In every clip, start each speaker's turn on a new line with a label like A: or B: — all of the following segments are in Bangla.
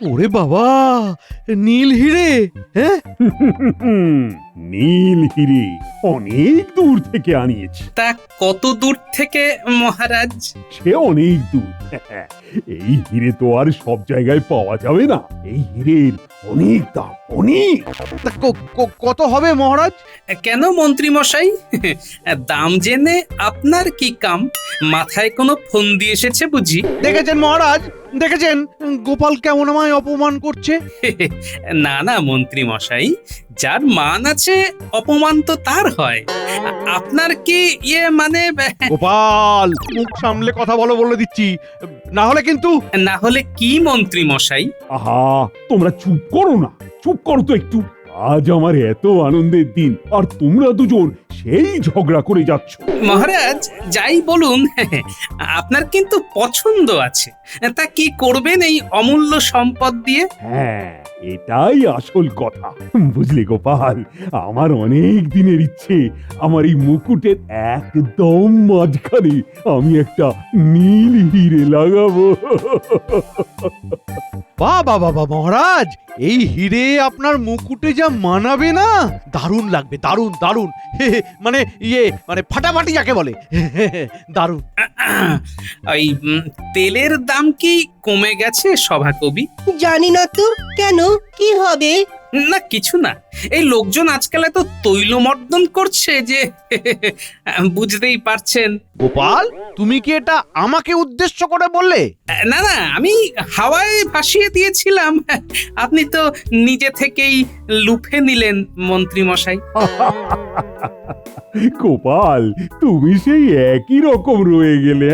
A: ওরে বাবা, নীল হিরে! হ্যাঁ,
B: নীল হিরে অনেক দূর থেকে আনিয়েছি।
C: তা কত দূর থেকে মহারাজ?
B: সে অনেক দূর। এই হিরে তো আর সব জায়গায় পাওয়া যাবে না। এই হিরের অনেক দাম, অনেক।
A: তা কত হবে মহারাজ?
C: কেন মন্ত্রী মশাই, দাম জেনে আপনার কি কাম? মাথায় কোনো ফন্দি এসেছে বুঝি?
A: দেখেছেন মহারাজ, দেখেছেন গোপাল কেমন আমায় অপমান করছে?
C: না না মন্ত্রী মশাই, যার মান আছে অপমান তো তার হয়। আপনার কি মানে
A: গোপাল, মুখ সামলে কথা বলো বলে দিচ্ছি, না হলে কিন্তু।
C: না হলে কি মন্ত্রী মশাই?
B: আহা, তোমরা চুপ করো না, চুপ করো তো একটু। আজ আমার এত আনন্দের দিন, আর তোমরা দুজন সেই ঝগড়া করে যাচ্ছ।
C: মহারাজ যাই বলুন, আপনার কিন্তু পছন্দ আছে। তা কি করবেন এই অমূল্য সম্পদ দিয়ে?
B: হ্যাঁ, এটাই আসল কথা। বুঝলি গোপাল, আমার অনেক দিনের ইচ্ছে, আমার এই মুকুটের একদম মাঝখানে আমি একটা নীল হিরে লাগাবো।
A: বাহ বাহ বাহ মহারাজ, এই হিরে আপনার মুকুটে যা মানাবে না, দারুণ লাগবে, দারুণ দারুণ। মানে মানে ফাটাফাটি যাকে বলে, দারুণ।
C: ওই তেলের দাম কি কমে গেছে সভাকবি?
D: জানি না তো, কেন কি হবে?
C: না কিছু না, এই লোকজন আজকাল এত তৈলমর্দন করছে যে বুঝতেই পারছেন।
A: গোপাল, তুমি কি এটা আমাকে উদ্দেশ্য করে বললে?
C: না না, আমি হাওয়ায় ভাসিয়ে দিয়েছিলাম, আপনি তো নিজে থেকেই লুফে নিলেন মন্ত্রী মশাই।
B: গোপাল, তুমি সেই একই রকম রয়ে গেলে।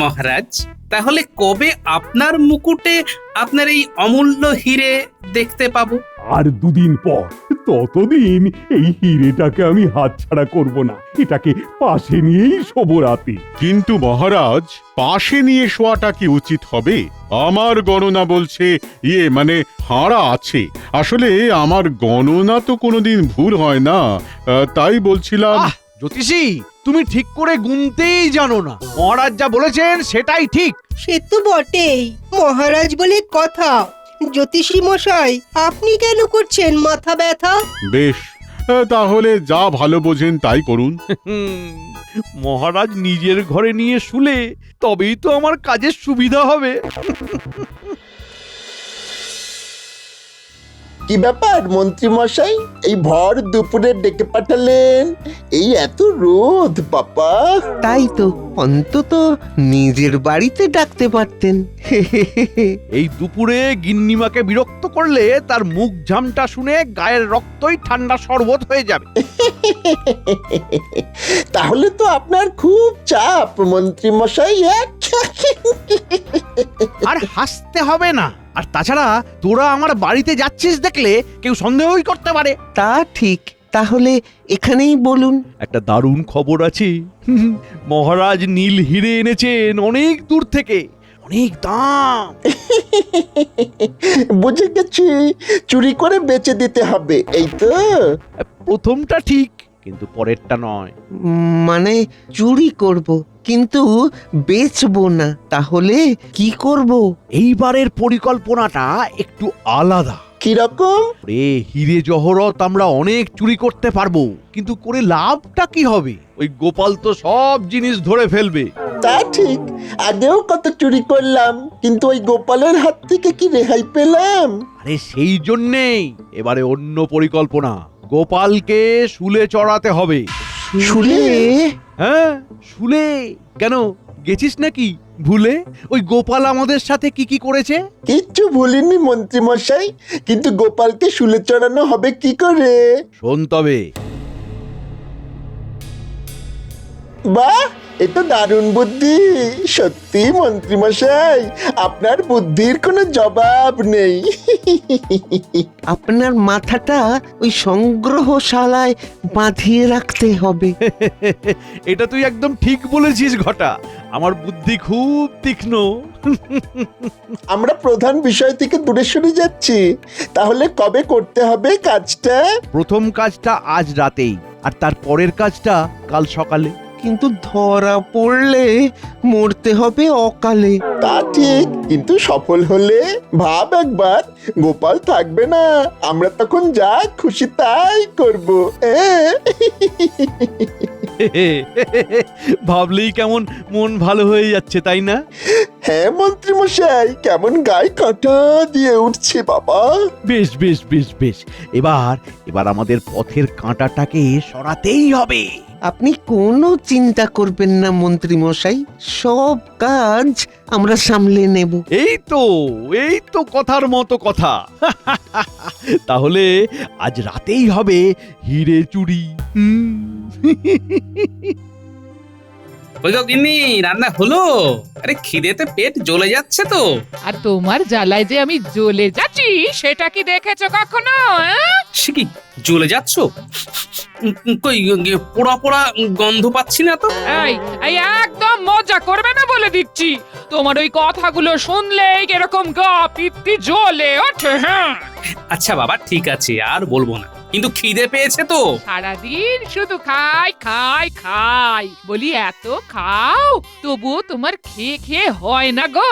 C: মহারাজ, তাহলে কবে আপনার মুকুটে আপনার এই অমূল্য হিরে দেখতে পাবো?
B: আর দুদিন পর। ততদিন এই হিরেটাকে আমি হাতছাড়া করব না, এটাকে পাশে নিয়েই শোবো রাতে।
E: কিন্তু মহারাজ, পাশে নিয়ে শোয়াটা কি উচিত হবে? আমার গণনা বলছে মানে হাড়া আছে। আসলে আমার গণনা তো কোনোদিন ভুল হয় না, তাই বলছিলাম।
A: জ্যোতিষী, তুমি ঠিক করে গুনতেই জানো না। মহারাজ যা বলেছেন সেটাই ঠিক।
D: সে তো বটেই, মহারাজ বলে কথা। জ্যোতিষী মশাই, আপনি কেন করছেন মাথা ব্যথা?
E: বেশ, তাহলে যা ভালো বোঝেন তাই করুন।
A: মহারাজ নিজের ঘরে নিয়ে শুলে তবেই তো আমার কাজের সুবিধা হবে।
F: কি ব্যাপার মন্ত্রী মশাই, এই ভর দুপুরে ডেকে পাঠালেন? এই এত রোদ বাবা।
G: তাই তো, অন্তত নিজের বাড়িতে ডাকতে পারতেন।
A: এই দুপুরে গিন্নিমাকে বিরক্ত করলে তার মুখ ঝামটা শুনে গায়ের রক্তই ঠান্ডা শরবত হয়ে যাবে।
F: তাহলে তো আপনার খুব চাপ মন্ত্রী মশাই।
A: আর হাসতে হবে না। আর তাছাড়া তোরা আমার বাড়িতে যাচ্ছিস দেখলে কেউ সন্দেহই করতে পারে।
G: তা ঠিক, তাহলে এখানেই বলুন।
A: একটা দারুণ খবর আছে, মহারাজ নীল হিরে এনেছেন অনেক দূর থেকে, অনেক দাম।
F: বুঝে গেছি, চুরি করে বেচে দিতে হবে, এই তো।
A: প্রথমটা ঠিক, কিন্তু পরেরটা নয়।
G: মানে চুরি করব, কিন্তু বেচবো না। তাহলে কি করব?
A: এইবারের পরিকল্পনাটা একটু আলাদা।
F: কিরকম?
A: রে, হিরে জহরত আমরা অনেক চুরি করতে পারবো, কিন্তু করে লাভটা কি হবে? ওই গোপাল তো সব জিনিস ধরে ফেলবে।
F: তা ঠিক, আগেও কত চুরি করলাম, কিন্তু ওই গোপালের হাত থেকে কি রেহাই পেলাম?
A: আরে সেই জন্যেই এবারে অন্য পরিকল্পনা। গোপালকে শুলে চড়াতে হবে।
G: শুলে?
A: হ্যাঁ, শুলে। কেন, গেছিস নাকি ভুলে? ওই গোপাল আমাদের সাথে কি কি করেছে?
F: কিচ্ছু ভুলিনি মন্ত্রী মশাই, কিন্তু গোপালকে শুলে চড়ানো হবে কি করে?
A: শোন তবে।
F: বাহ, এ তো দারুণ বুদ্ধি। সত্যি মন্ত্রী মশাই, আপনার বুদ্ধির কোনো জবাব নেই।
G: আপনার মাথাটা ওই সংগ্রহশালায় বাঁধিয়ে রাখতে হবে।
A: এটা তুই একদম ঠিক বলেছিস ঘটা, আমার বুদ্ধি খুব তীক্ষ্ণ।
F: আমরা প্রধান বিষয় থেকে দূরে সরে যাচ্ছি। তাহলে কবে করতে হবে কাজটা?
A: প্রথম কাজটা আজ রাতেই, আর তার পরের কাজটা কাল সকালে।
G: কিন্তু ধরা পড়লে মরতে হবে অকালে।
F: তা ঠিক, কিন্তু সফল হলে ভাব একবার, গোপাল থাকবে না, আমরা তখন যা খুশি তাই করবো।
A: ভাবলেই কেমন মন ভালো হয়ে যাচ্ছে, তাই না?
F: হ্যাঁ মন্ত্রী মশাই, কেমন গায়ে কাঁটা দিয়ে উঠছে বাবা।
A: বেশ বেশ বেশ বেশ, এবার এবার আমাদের পথের কাঁটাটাকে সরাতেই হবে।
G: আপনি কোনো চিন্তা করবেন না মন্ত্রী মশাই, সব কাজ আমরা সামলে নেব।
A: এই তো কথার মতো কথা। তাহলে আজ রাতেই হবে হিরে চুরি।
C: ওই গো গিন্নি, রান্না হলো? আরে খিদেতে পেট জ্বলে যাচ্ছে তো।
H: আর তোমার জ্বালায় যে আমি জ্বলে যাচ্ছি সেটা কি দেখেছো কখনো?
C: সে কি জ্বলে যাচ্ছ? কই পোড়া পোড়া গন্ধ পাচ্ছি না তো।
H: এই এই একদম মজা করবে না বলে দিচ্ছি। তোমার ওই কথাগুলো শুনলেই এরকম গা পিত্তি জ্বলে ওঠে। হ্যাঁ,
C: আচ্ছা বাবা, ঠিক আছে, আর বলবো না, কিন্তু খিদে পেয়েছে তো।
H: সারাদিন শুধু খাই খাই খাই বলি, এত খাও তবুও তোমার খেয়ে খেয়ে হয় না গো।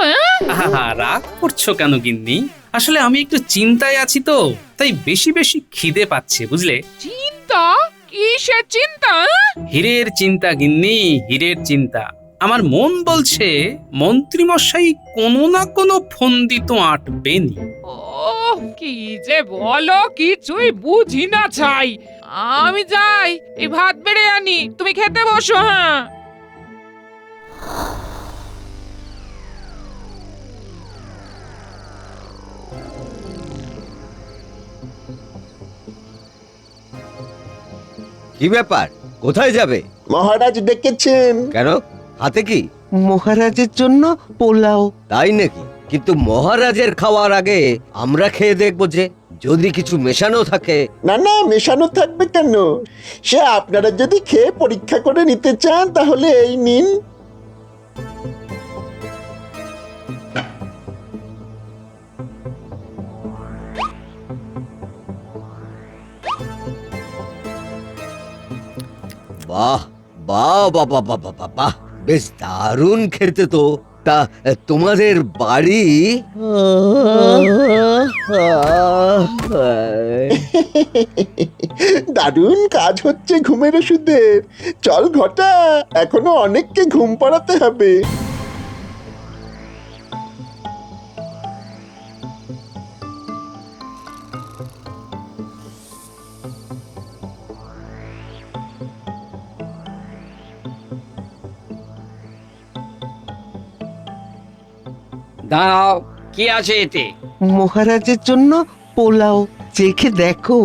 C: আহা, রাগ করছো কেন গিন্নি? আসলে আমি একটু চিন্তায় আছি তো, তাই বেশি বেশি খিদে পাচ্ছে, বুঝলে?
H: চিন্তা? কিসের চিন্তা?
C: হীরের চিন্তা গিন্নি, হীরের চিন্তা। আমার মন বলছে মন্ত্রীমশাই কোনো না কোনো ফন্দি তো আঁটবেনি।
H: ও কি যে বলো, কিছুই বুঝি না ছাই। আমি যাই, এই ভাত বেড়ে আনি, তুমি খেতে বসো। হ্যাঁ,
I: কি ব্যাপার, কোথায় যাবে?
F: মহারাজ ডেকেছেন।
I: কেন, হাতে কি?
G: মহারাজের জন্য পোলাও।
I: তাই নাকি? কিন্তু মহারাজের খাওয়ার আগে আমরা খেয়ে দেখবো যে, যদি কিছু মেশানো থাকে।
F: না না, মেশানো থাকবে কেন? সে আপনারা যদি খেয়ে পরীক্ষা করে নিতে চান তাহলে এই নিন।
I: বাহ বাহ বাহ বাহ বাহ বাহ বাহ বাহ, বেশ দারুণ খেতে তো। তা তোমাদের বাড়ি?
F: দারুণ কাজ হচ্ছে ঘুমের ওষুধের। চল ঘটা, এখনো অনেককে ঘুম পাড়াতে হবে।
J: দাঁড়াও, কি আছে এতে?
G: মহারাজের জন্য পোলাও, চেখে দেখো।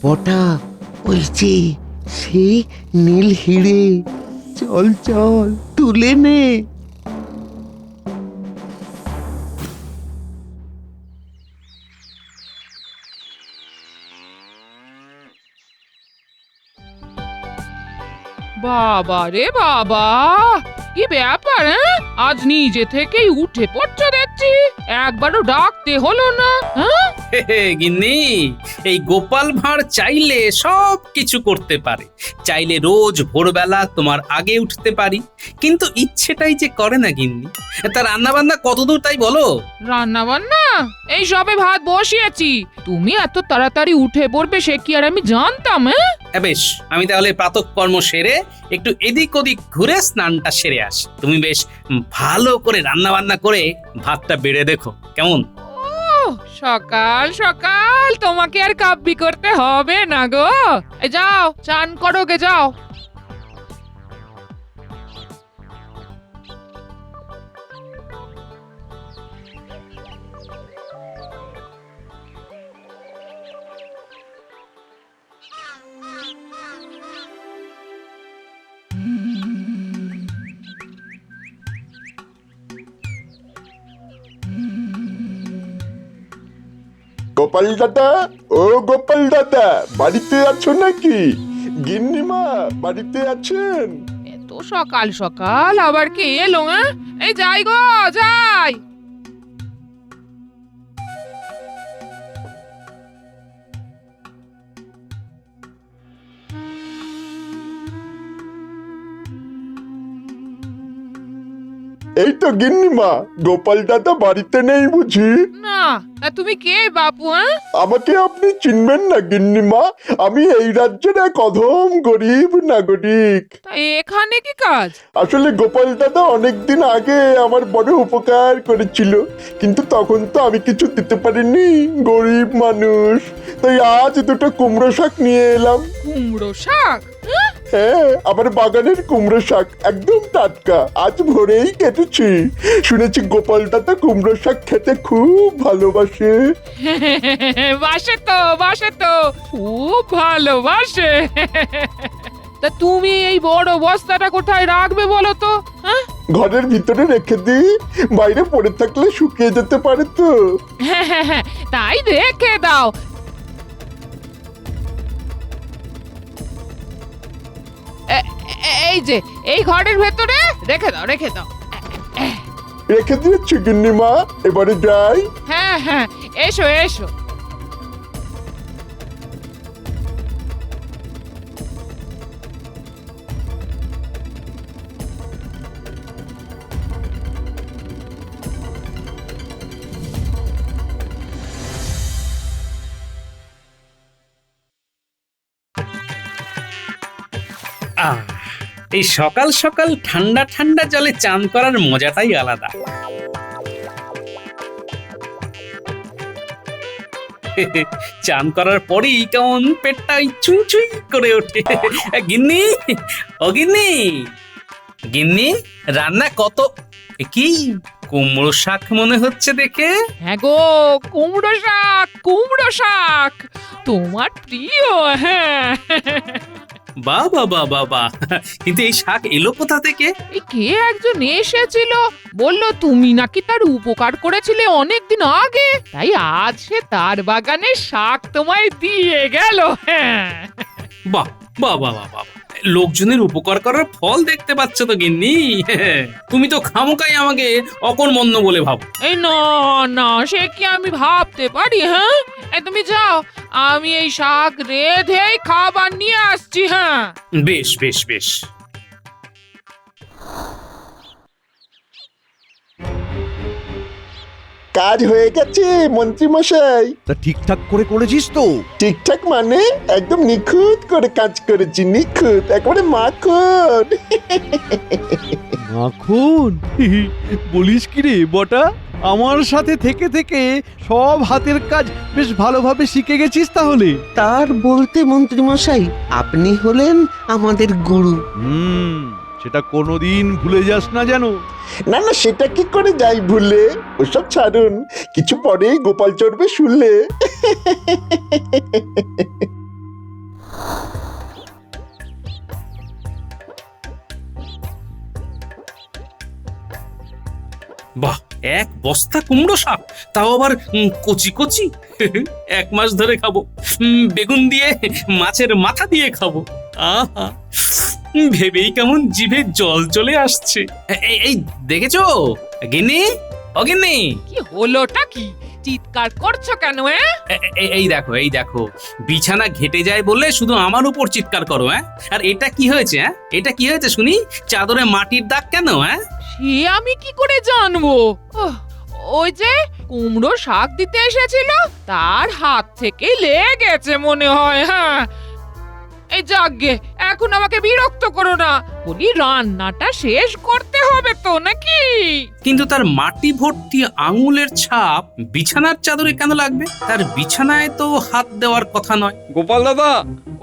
G: বটা, ওই যে সেই নীল হিরে, চল চল তুলে নে।
H: বাবা রে বাবা, কি ব্যাপার? হ্যাঁ, আজ নিজে থেকেই উঠে পড়ছো দেখছি, একবারও ডাকতে হলো না। হ্যাঁ,
C: হে হে, গিন্নি, এই গোপাল ভাঁড় চাইলে সব কিছু করতে পারে। চাইলে রোজ ভোরবেলা তোমার আগে উঠতে পারি, কিন্তু ইচ্ছেটাই যে করে না গিন্নি। তা রান্না বান্না কতদূর তাই বলো?
H: রান্না বান্না এই সবে ভাত বসিয়েছি। তুমি এত তাড়াতাড়ি উঠে পড়বে সে কি আর আমি জানতাম?
C: বেশ, আমি তাহলে প্রাতঃকর্ম সেরে একটু এদিক ওদিক ঘুরে স্নানটা সেরে আসি। তুমি বেশ ভালো করে রান্না বান্না করে ভাতটা বেড়ে দেখো কেমন।
H: সকাল সকাল তোমাকে আর কাব্যি করতে হবে না গো। এই যাও, চান করো গে, যাও।
F: গোপাল দাদা, ও গোপাল দাদা, বাড়িতে আছো নাকি? গিন্নিমা বাড়িতে আছেন?
H: এত সকাল সকাল আবার কে এলো? হ্যাঁ, এই যাই গো, যাই।
F: এই তো গিন্নিমা, গোপাল দাদা বাড়িতে নেই বুঝি?
H: না, তা তুমি কে বাপু? হ্যাঁ,
F: আমাকে আপনি চিনবেন না গিন্নিমা, আমি এই রাজ্যের এক অধম গরিব নাগরিক।
H: তা এখানে কি কাজ?
F: আসলে গোপাল দাদা অনেকদিন আগে আমার বড় উপকার করেছিল, কিন্তু তখন তো আমি কিছু দিতে পারিনি, গরিব মানুষ। তাই আজ দুটো কুমড়ো শাক নিয়ে এলাম।
H: কুমড়ো শাক? হ্যাঁ?
F: হ্যাঁ, আমার বাগানের কুমড়ো শাক একদম টাটকা, আজ ভোরেই কেটেছি। শুনেছি গোপাল দাদা কুমড়ো শাক খেতে খুব ভালোবাসে।
H: বাসে তো খুব ভালোবাসে। তা তুমি এই বড় বস্তাটা কোথায় রাখবে বলো তো? হ্যাঁ,
F: ঘরের ভিতরে রেখে দিই, বাইরে পড়ে থাকলে শুকিয়ে যেতে পারে তো।
H: হ্যাঁ, তাই রেখে দাও। এই যে এই ঘরের ভেতরে রেখে দাও, রেখে দাও।
F: রেখে দিয়েছি গিন্নিমা, এবারে যাই।
H: হ্যাঁ, এসো এসো।
C: আহ, এই সকাল সকাল ঠান্ডা ঠান্ডা জলে চান করার মজাটাই আলাদা। চান করার পরেই কেমন পেটটাই চুই করে ওঠে। গিন্নি, ও গিন্নি, গিন্নি, রান্না কত? কি কুমড়ো শাক মনে হচ্ছে দেখে?
H: হ্যাঁ গো, কুমড়ো শাক, কুমড়ো শাক তোমার প্রিয়। হ্যাঁ,
C: বাবা, কিন্তু এই শাক এলো কোথা থেকে?
H: এই কে একজন এসেছিল, বলল তুমি নাকি তার উপকার করেছিলে অনেকদিন আগে, তাই আজ সে তার বাগানের শাক তোমায় দিয়ে গেল। হ্যাঁ,
C: বাহ, লোকজনের উপকার করার ফল দেখতে পাচ্ছ তো গিন্নি। তুমি তো খামোকাই আমাকে অকর্মণ্য বলে ভাবো।
H: এই না, সে কি আমি ভাবতে পারি? হ্যাঁ, এই তুমি যাও, আমি এই শাক রেঁধেই খাবার নিয়ে আসছি। হ্যাঁ,
C: বেশ।
F: কাজ হয়ে গেছে মন্ত্রী মশাই।
A: তা ঠিকঠাক করে করেছিস তো?
F: ঠিকঠাক মানে একদম নিখুঁত করে কাজ করেছি, নিখুঁত, একেবারে মাখন।
A: মাখন? বলিস কি রে বটা, আমার সাথে থেকে থেকে সব হাতের কাজ বেশ ভালোভাবে শিখে গেছিস তাহলে।
G: তার বলতে মন্ত্রী মশাই, আপনি হলেন আমাদের গুরু।
A: সেটা কোনোদিন ভুলে যাস না যেন।
F: না, সেটা কি করে যাই ভুলে, ওসব ছাড়ুন, কিছু পরেই গোপাল চড়বে শুনলে।
C: বাহ, এক বস্তা কুমড়ো শাক, তাও আবার কচি। 1 মাস ধরে খাবো, বেগুন দিয়ে, মাছের মাথা দিয়ে খাবো। আহা, ভেবেই কেমন জিভে জল চলে আসছে। এই দেখেছো গিন্নি, ও গিন্নি,
H: কি হলোটা কি? চিৎকার করছো কেন?
C: এই দেখো, বিছানা ঘেটে যায় বললে শুধু আমার উপর চিৎকার করো। আর এটা কি হয়েছে? এটা কি হয়েছে শুনি? চাদরে মাটির দাগ কেন?
H: সে আমি কি করে জানবো? ওই যে কুমড়ো শাক দিতে এসেছিল, তার হাত থেকে লেগেছে মনে হয়। হ্যাঁ, এই যাগে, এখন আমাকে বিরক্ত করো না, বলি রান্নাটা শেষ করতে হবে তো নাকি?
C: কিন্তু তার মাটি ভর্তি আঙুলের ছাপ বিছানার চাদরে কেন লাগবে? তার বিছানায় তো হাত দেওয়ার কথা নয়।
J: গোপাল দাদা,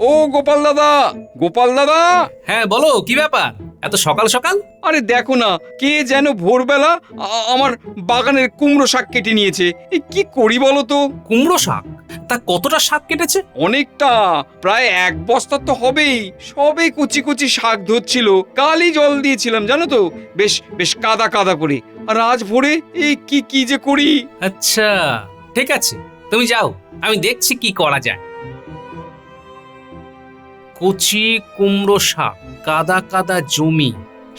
J: ও গোপাল দাদা।
C: হ্যাঁ বলো, কি ব্যাপার এত সকাল সকাল?
J: আরে দেখো না, কে যেন ভোরবেলা আমার বাগানের কুমড়ো শাক কেটে নিয়েছে। কি করি বলো তো?
C: কুমড়ো শাক? তা কতটা শাক কেটেছে?
J: অনেকটা, প্রায় 1 বস্তা তো হবেই। সবে কুচি শাক ধরছিল, কালই জল দিয়েছিলাম জানো তো, বেশ কাদা করে। আর আজ ভোরে এই কি যে করি।
C: আচ্ছা, ঠিক আছে, তুমি যাও, আমি দেখছি কি করা যায়। কচি কুমড়ো শাক, কাদা কাদা জমি,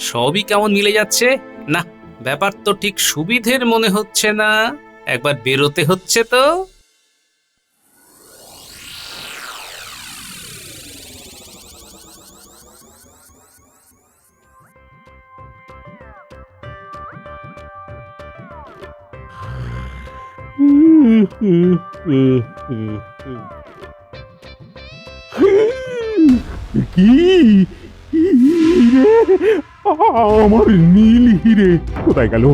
C: সবই কেমন মিলে যাচ্ছে। না, ব্যাপার তো ঠিক সুবিধের মনে হচ্ছে না। একবার বেরোতে হচ্ছে তো।
B: কি হিরে, আমার নীল হিরে কোথায় গেল,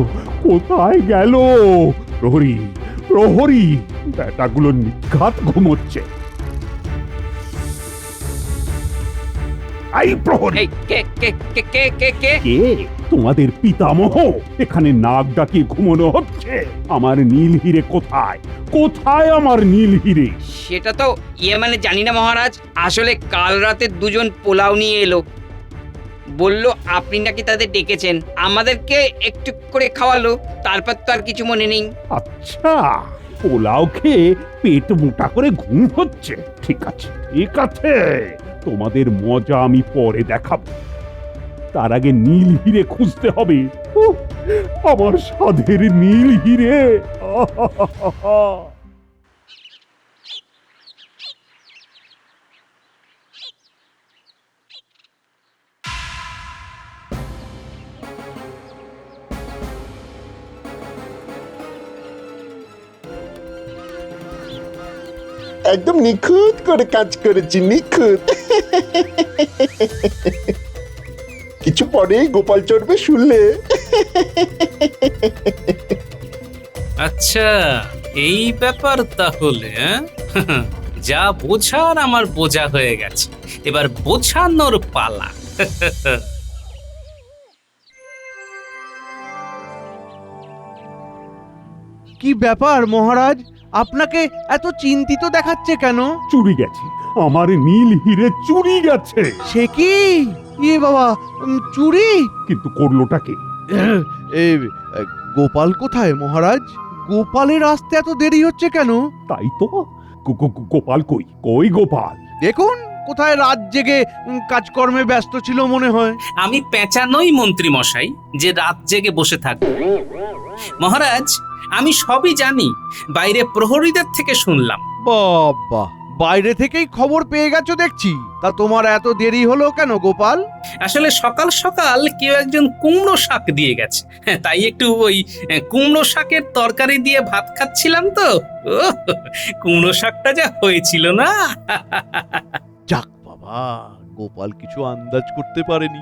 B: কোথায় গেল? প্রহরী, প্রহরী, ব্যাটাগুলো নিঘাত ঘুমোচ্ছে। এই প্রহরী,
J: এই কে কে কে কে কে কে
B: কে? তোমাদের পিতামহ এখানে নাক ডাকিয়ে ঘুমানো হচ্ছে। আমার নীল হিরে কোথায়, কোথায় আমার নীল হিরে?
J: সেটা তো মানে জানি না মহারাজ। আসলে কাল রাতে দুজন পোলাও নিয়ে এলো, বলল আপনি নাকি তাদের ডেকেছেন, আমাদেরকে একটু করে খাওয়ালো, তারপর তো আর কিছু মনে নেই।
B: আচ্ছা, পোলাও খেয়ে পেট মোটা করে ঘুম হচ্ছে। ঠিক আছে, ঠিক আছে, তোমাদের মজা আমি পরে দেখাবো। তার আগে নীল হিরে খুঁজতে হবে। উহ, আমার সাধের নীল হিরে। আহাহাহা।
F: একদম নিখুঁত করে কাজ করেছি, নিখুঁত। কিছু পরে গোপাল চড়বে শুনলে।
C: আচ্ছা, এই ব্যাপার তাহলে। যা বোঝার আমার বোঝা হয়ে গেছে, এবার বোঝানোর পালা।
A: কি ব্যাপার মহারাজ, আপনাকে এত চিন্তিত দেখাচ্ছে কেন?
B: চুরি গেছে, আমার নীল হিরে চুরি গেছে।
A: সে কি? ইয়ে বাবা, চুরি?
B: কিন্তু করলোটা কে?
A: এই গোপাল কোথায় মহারাজ? গোপালের আসতে এত দেরি হচ্ছে কেন?
B: তাই তো, গোপাল কই, কই গোপাল?
A: দেখুন কোথায় রাত জেগে কাজকর্মে ব্যস্ত ছিল মনে হয়।
C: আমি পেঁচা নই মন্ত্রী মশাই যে রাত জেগে বসে থাকবো। মহারাজ, আমি সবই জানি, বাইরে প্রহরীদের থেকে শুনলাম।
A: বাবা, বাইরে থেকেই খবর পেয়ে গেছো দেখছি। তা তোমার এত দেরি হলো কেন গোপাল?
C: আসলে সকাল সকাল কেউ একজন কুমড়ো শাক দিয়ে গেছে, তাই একটু ওই কুমড়ো শাকের তরকারি দিয়ে ভাত খাচ্ছিলাম তো। ওহ, কুমড়ো শাকটা যা হয়েছিল না।
A: যাক বাবা, গোপাল কিছু আন্দাজ করতে পারেনি।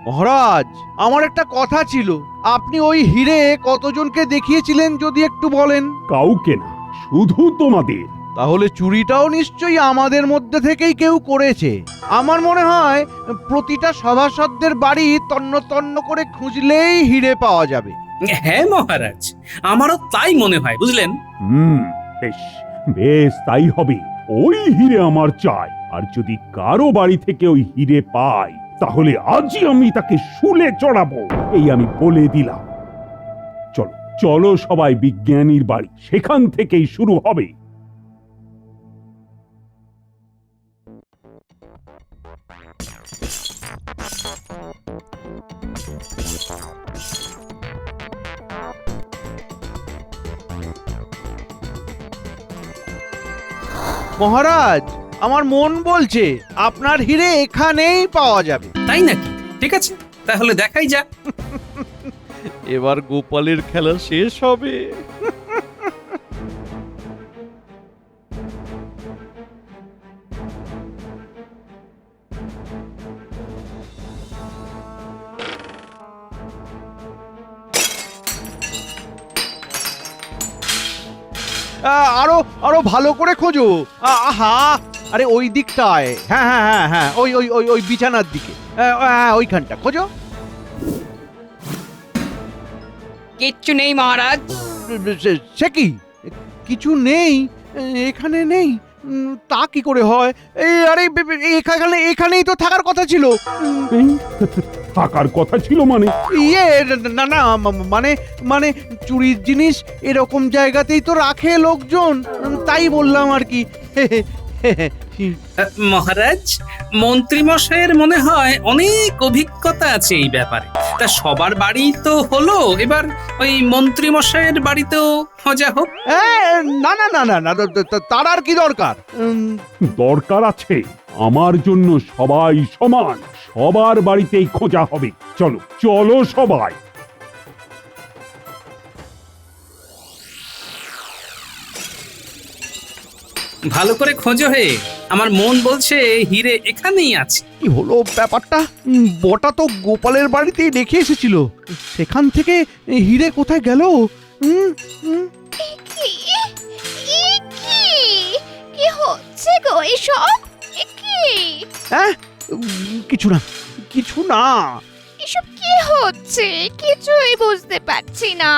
A: মহারাজ, আমার একটা কথা ছিল, আপনি ওই হিরে কতজনকে দেখিয়েছিলেন যদি একটু বলেন?
B: কাউকে না, শুধু তোমাদের।
A: তাহলে চুরিটাও নিশ্চয়ই আমাদের মধ্যে থেকেই কেউ করেছে। আমার মনে হয় প্রতিটা সভাসদদের বাড়ি তন্ন তন্ন করে খুঁজলেই হিরে পাওয়া যাবে।
C: হ্যাঁ মহারাজ, আমারও তাই মনে হয়, বুঝলেন।
B: বেশ বেশ, তাই হবে। ওই হিরে আমার চাই, আর যদি কারো বাড়ি থেকে ওই হিরে পাই তাহলে আজই আমি তাকে শুলে চড়াবো, এই আমি বলে দিলাম। চলো চলো সবাই বিজ্ঞানীর বাড়ি, সেখান থেকেই শুরু হবে।
A: মহারাজ, আমার মন বলছে আপনার হিরে এখানেই পাওয়া যাবে।
C: তাই নাকি? ঠিক আছে, তাহলে দেখাই যাক।
A: এবার গোপালের খেলা শেষ হবে। আরো আরো ভালো করে খোঁজো। আহা, আরে ওই দিকটায়। হ্যাঁ হ্যাঁ হ্যাঁ হ্যাঁ, ওই ওই ওই ওই বিছানার দিকে। হ্যাঁ, ওইখানটা খোঁজো।
J: কিচ্ছু নেই মহারাজ।
A: সে কি, কিছু নেই? এখানে নেই? তা কি করে হয়? আরে এখানেই তো থাকার কথা ছিল।
B: থাকার কথা ছিল মানে?
A: ইয়ে না না, মানে মানে চুরির জিনিস এরকম জায়গাতেই তো রাখে লোকজন, তাই বললাম আর কি।
C: মহারাজ, মন্ত্রী মশাইয়ের মনে হয় অনেক অভিজ্ঞতা আছে এই ব্যাপারে। তা সবার বাড়ি তো হলো, এবার ওই মন্ত্রী মশাইয়ের বাড়িতেও খোঁজা হোক।
A: না না না না না, তার আর কি দরকার?
B: দরকার আছে। আমার জন্য সবাই সমান, সবার বাড়িতেই খোঁজা হবে। চলো চলো সবাই।
C: ভালো করে খোঁজো হে, আমার মন বলছে হিরে এখানেই আছে।
A: কি হলো ব্যাপারটা? বটা তো গোপালের বাড়িতেই রেখে এসেছিল, সেখান থেকে হিরে কোথায় গেল?
K: কি হচ্ছে গো এসব?
A: হ্যাঁ, কিছু না, কিছু না।
K: এসব কি হচ্ছে কিছুই বুঝতে পারছি না।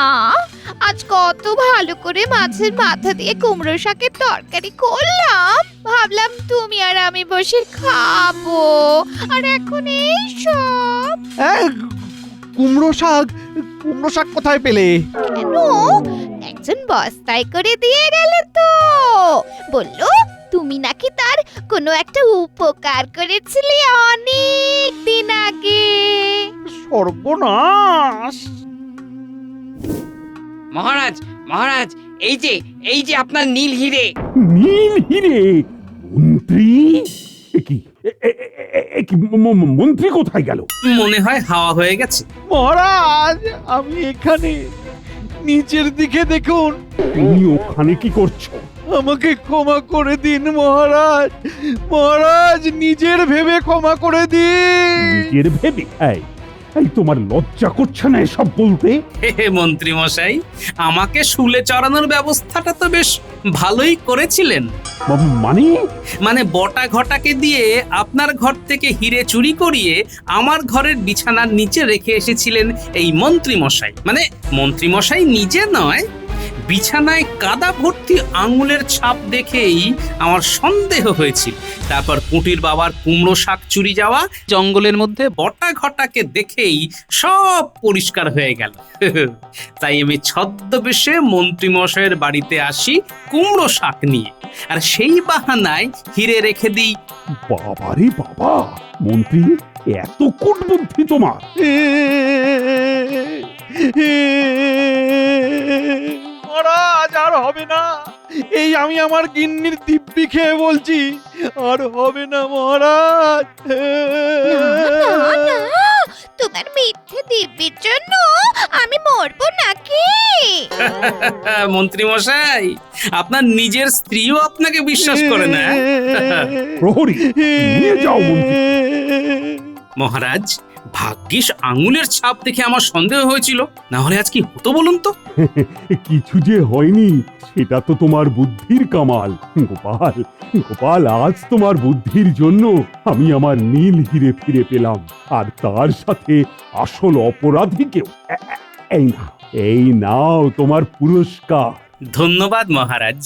K: আজ কত ভালো করে মাছের মাথা দিয়ে কুমড়ো শাকের তরকারি করলাম, ভাবলাম তুমি আর আমি বসে খাবো, আর এখন এই সব।
A: কুমড়ো শাক কোথায় পেলে?
K: কেন? একজন বস্তায় করে দিয়ে গেল তো, বললো তুমি নাকি তার কোনো একটা উপকার করেছিলে অনেক দিন আগে।
A: সর্বনাশ!
J: মহারাজ, মহারাজ, এই যে আপনার নীল হিরে।
B: নীল হিরে? মন্ত্রী? কি মন্ত্রী কোথায় গেল?
C: মনে হয় হাওয়া হয়ে গেছে।
A: মহারাজ, আমি এখানে, নিচের দিকে দেখুন।
B: তুমি ওখানে কি করছো?
A: আমাকে ক্ষমা করে দিন মহারাজ, মহারাজ, নিজের ভেবে ক্ষমা করে দিন।
B: নিজের ভেবে? এই তোমার লজ্জা করছে না এসব বলতে?
C: হে মন্ত্রী মশাই, আমাকে শুলে চড়ানোর ব্যবস্থাটা তো বেশ ভালোই করেছিলেন।
B: মানে
C: বটা ঘটাকে দিয়ে আপনার ঘর থেকে হিরে চুরি করিয়ে আমার ঘরের বিছানার নিচে রেখে এসেছিলেন এই মন্ত্রী মশাই। মানে মন্ত্রী মশাই নিজে নয়, বিছানায় কাদা ভর্তি আঙুলের ছাপ দেখেই আমার সন্দেহ হয়েছিল। তারপর পুঁটির বাবার কুমড়ো শাক চুরি যাওয়া, জঙ্গলের মধ্যে বটা ঘটাকে দেখেই সব পরিষ্কার হয়ে গেল। তাই আমি ছদ্মবেশে মন্ত্রী মশাইয়ের বাড়িতে আসি কুমড়ো শাক নিয়ে, আর সেই বাহানায় হিরে রেখে দিই।
B: বাবারে বাবা, মন্ত্রী এত কূটবুদ্ধি তোমার!
A: মহারাজ, আর হবে না। এই আমি আমার গিন্নির দিব্যি খেয়ে বলছি, আর হবে না মহারাজ।
K: তোমার মিথ্যে দিব্যির জন্য আমি মরবো নাকি?
C: মন্ত্রী মশাই, আপনার নিজের স্ত্রীও আপনাকে বিশ্বাস করে না।
B: প্রহরী, নিয়ে যাও মন্ত্রী।
C: মহারাজ, ভাগ্যিস আঙুলের ছাপ দেখে আমার সন্দেহ হয়েছিল, না হলে আজ কি হতো বলুন তো?
B: কিছু যে হয়নি সেটা তো তোমার বুদ্ধির কামাল। গোপাল, গোপাল, আজ তোমার বুদ্ধির জন্য আমি আমার নীল হিরে ফিরে পেলাম, আর তার সাথে আসল অপরাধীকেও। এই নাও তোমার পুরস্কার।
C: ধন্যবাদ মহারাজ।